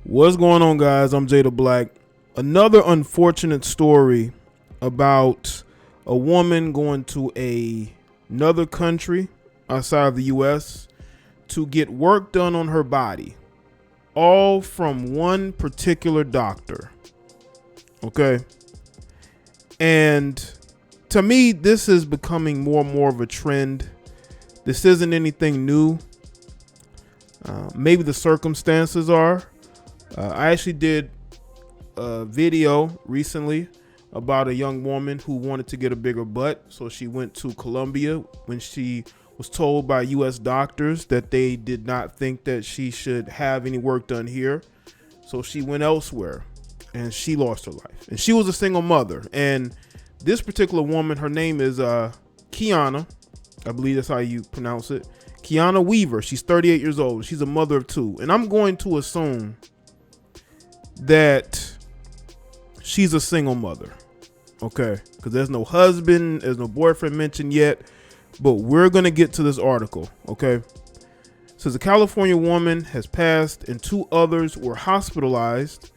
What's going on, guys? I'm Jaye the Black. Another unfortunate story about a woman going to another country outside of the U.S. to get work done on her body, all from one particular doctor. Okay. And to me, this is becoming more and more of a trend. This isn't anything new. Maybe the circumstances are. I actually did a video recently about a young woman who wanted to get a bigger butt. So she went to Colombia when she was told by U.S. doctors that they did not think that she should have any work done here. So she went elsewhere and she lost her life. And she was a single mother. And this particular woman, her name is Kiana. I believe that's how you pronounce it. Kiana Weaver. She's 38 years old. She's a mother of two. And I'm going to assume that she's a single mother, okay? Because there's no husband, there's no boyfriend mentioned yet, but we're gonna get to this article, okay? It says a California woman has passed and two others were hospitalized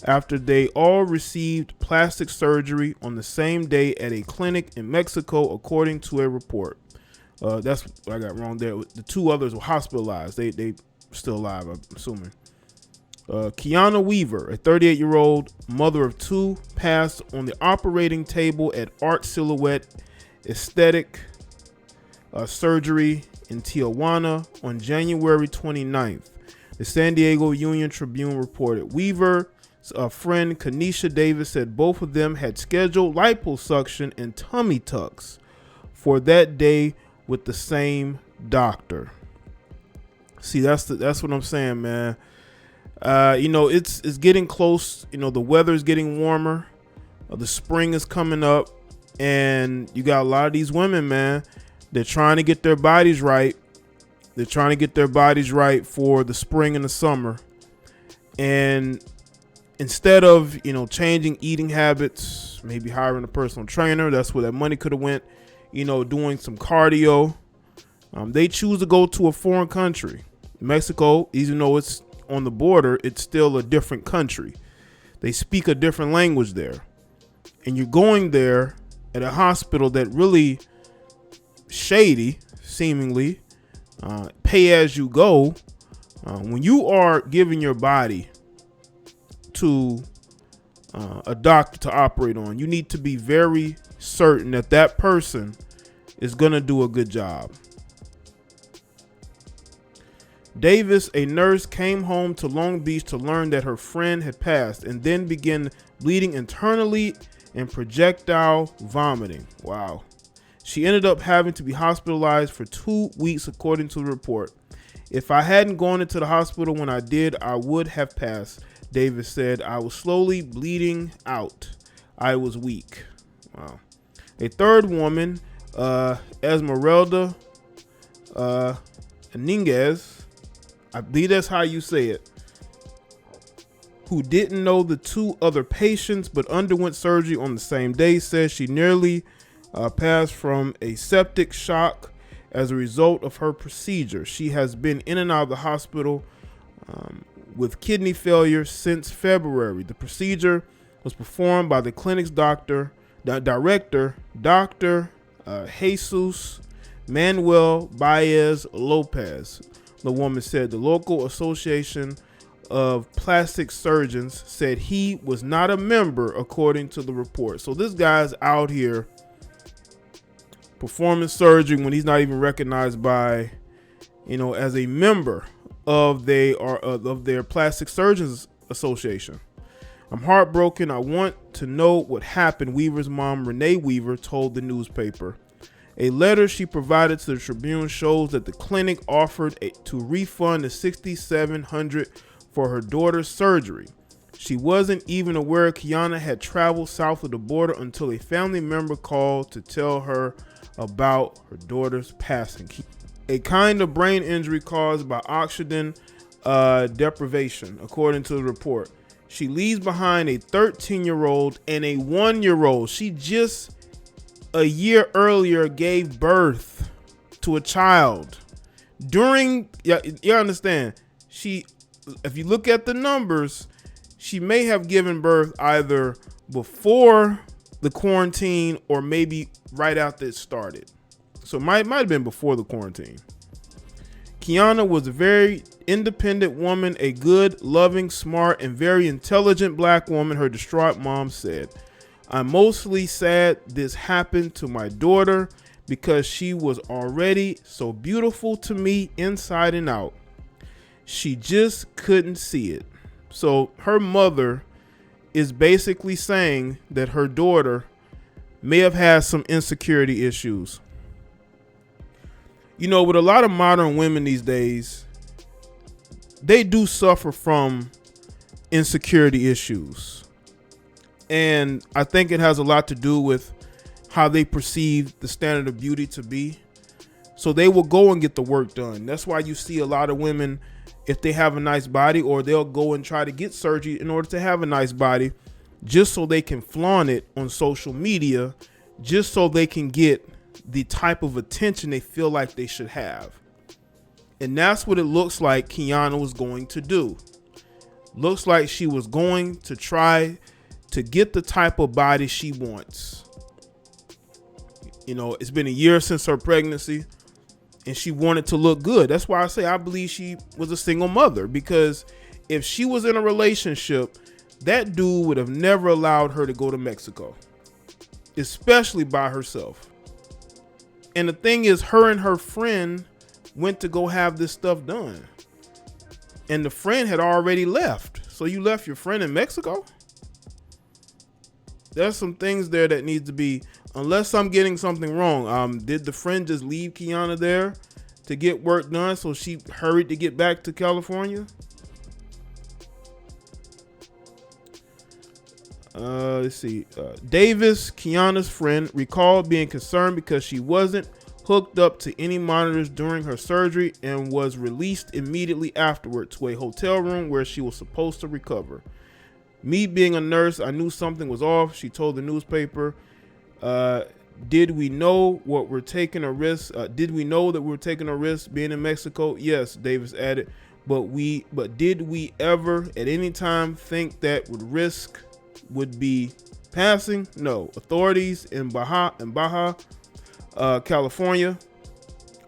after they all received plastic surgery on the same day at a clinic in Mexico, according to a report. That's what I got wrong there. The two others were hospitalized. They still alive, I'm assuming. Kiana Weaver, a 38-year-old mother of two, passed on the operating table at Art Silhouette Aesthetic Surgery in Tijuana on January 29th. The San Diego Union Tribune reported. Weaver's friend Kanisha Davis said both of them had scheduled liposuction and tummy tucks for that day with the same doctor. See, that's what I'm saying, man. It's getting close. The weather's getting warmer. The spring is coming up, and you got a lot of these women, man. They're trying to get their bodies right. They're trying to get their bodies right for the spring and the summer. And instead of, changing eating habits, maybe hiring a personal trainer, that's where that money could have went, doing some cardio. They choose to go to a foreign country. Mexico, even though it's on the border, it's still a different country. They speak a different language there. And you're going there at a hospital that really shady, seemingly, pay as you go. When you are giving your body to a doctor to operate on, you need to be very certain that that person is going to do a good job. Davis, a nurse, came home to Long Beach to learn that her friend had passed and then began bleeding internally and projectile vomiting. Wow. She ended up having to be hospitalized for 2 weeks, according to the report. If I hadn't gone into the hospital when I did, I would have passed, Davis said. I was slowly bleeding out. I was weak. Wow. A third woman, Esmeralda Iniguez, I believe that's how you say it, who didn't know the two other patients but underwent surgery on the same day, says she nearly passed from a septic shock as a result of her procedure. She has been in and out of the hospital with kidney failure since February. The procedure was performed by the clinic's director, Dr. Jesus Manuel Baez Lopez. The woman said the local association of plastic surgeons said he was not a member, according to the report. So this guy's out here performing surgery when he's not even recognized by, as a member of their plastic surgeons association. I'm heartbroken. I want to know what happened, Weaver's mom, Renee Weaver, told the newspaper. A letter she provided to the Tribune shows that the clinic offered to refund the $6,700 for her daughter's surgery. She wasn't even aware Kiana had traveled south of the border until a family member called to tell her about her daughter's passing. A kind of brain injury caused by oxygen deprivation, according to the report. She leaves behind a 13-year-old and a 1-year-old. She just a year earlier gave birth to a child. You understand, she if you look at the numbers, she may have given birth either before the quarantine or maybe right after it started. So it might have been before the quarantine. Kiana was a very independent woman, a good, loving, smart, and very intelligent black woman, her distraught mom said. I'm mostly sad this happened to my daughter because she was already so beautiful to me inside and out. She just couldn't see it. So her mother is basically saying that her daughter may have had some insecurity issues. You know, with a lot of modern women these days, they do suffer from insecurity issues. And I think it has a lot to do with how they perceive the standard of beauty to be. So they will go and get the work done. That's why you see a lot of women, if they have a nice body, or they'll go and try to get surgery in order to have a nice body, just so they can flaunt it on social media, just so they can get the type of attention they feel like they should have. And that's what it looks like Kiana was going to do. Looks like she was going to try to get the type of body she wants. You know, it's been a year since her pregnancy, and she wanted to look good. That's why I say I believe she was a single mother, because if she was in a relationship, that dude would have never allowed her to go to Mexico, especially by herself. And the thing is, her and her friend went to go have this stuff done, and the friend had already left. So you left your friend in Mexico? There's some things there that need to be, unless I'm getting something wrong. Did the friend just leave Kiana there to get work done, so she hurried to get back to California? Let's see. Davis, Kiana's friend, recalled being concerned because she wasn't hooked up to any monitors during her surgery and was released immediately afterward to a hotel room where she was supposed to recover. Me being a nurse, I knew something was off, she told the newspaper. Did we know what we're taking a risk? Did we know that we were taking a risk being in Mexico? Yes, Davis added. But did we ever at any time think that risk would be passing? No. Authorities in Baja, California.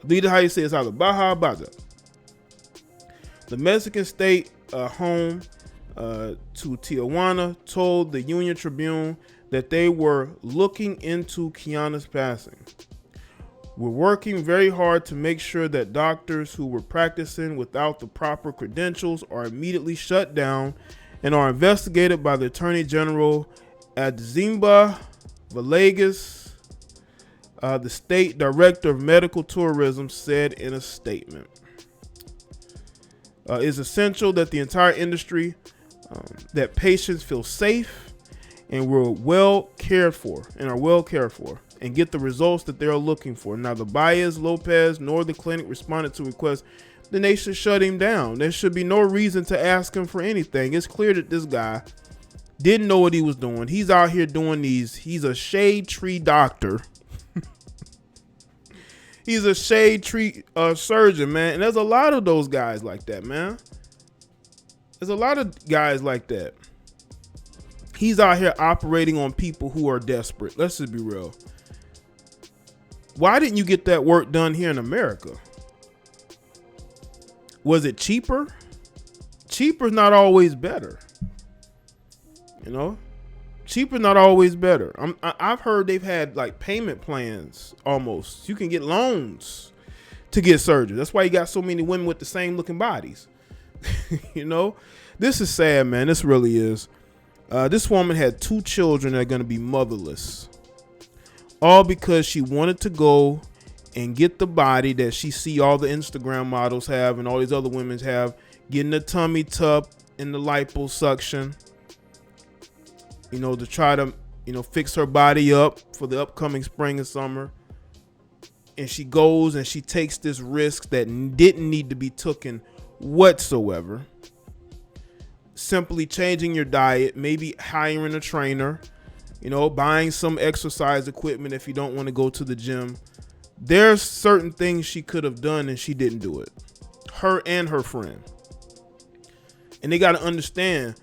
Either how you say it's either Baja or Baja. The Mexican state home to Tijuana told the Union Tribune that they were looking into Kiana's passing. We're working very hard to make sure that doctors who were practicing without the proper credentials are immediately shut down and are investigated by the Attorney General Adzimba Villegas. The state director of medical tourism said in a statement. It's essential that the entire industry, that patients feel safe and are well cared for and get the results that they're looking for. Now, the Baez, Lopez, nor the clinic responded to requests. Then they should shut him down. There should be no reason to ask him for anything. It's clear that this guy didn't know what he was doing. He's out here doing these. He's a shade tree doctor. He's a shade tree surgeon, man. And there's a lot of those guys like that, man. There's a lot of guys like that. He's out here operating on people who are desperate. Let's just be real. Why didn't you get that work done here in America? Was it cheaper? Cheaper's not always better. You know? Cheaper not always better. I've heard they've had like payment plans almost. You can get loans to get surgery. That's why you got so many women with the same looking bodies. You know? This is sad, man. This really is. This woman had 2 children that are going to be motherless. All because she wanted to go and get the body that she see all the Instagram models have and all these other women have, getting the tummy tuck and the liposuction, you know, to try to, you know, fix her body up for the upcoming spring and summer. And she goes and she takes this risk that didn't need to be taken whatsoever. Simply changing your diet, maybe hiring a trainer, you know, buying some exercise equipment if you don't want to go to the gym. There's certain things she could have done and she didn't do it. Her and her friend. And they got to understand,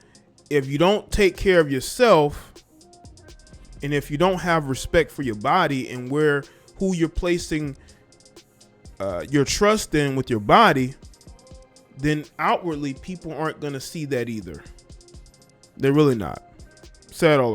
if you don't take care of yourself, and if you don't have respect for your body and who you're placing your trust in with your body, then outwardly people aren't going to see that either. They're really not. Sad all around.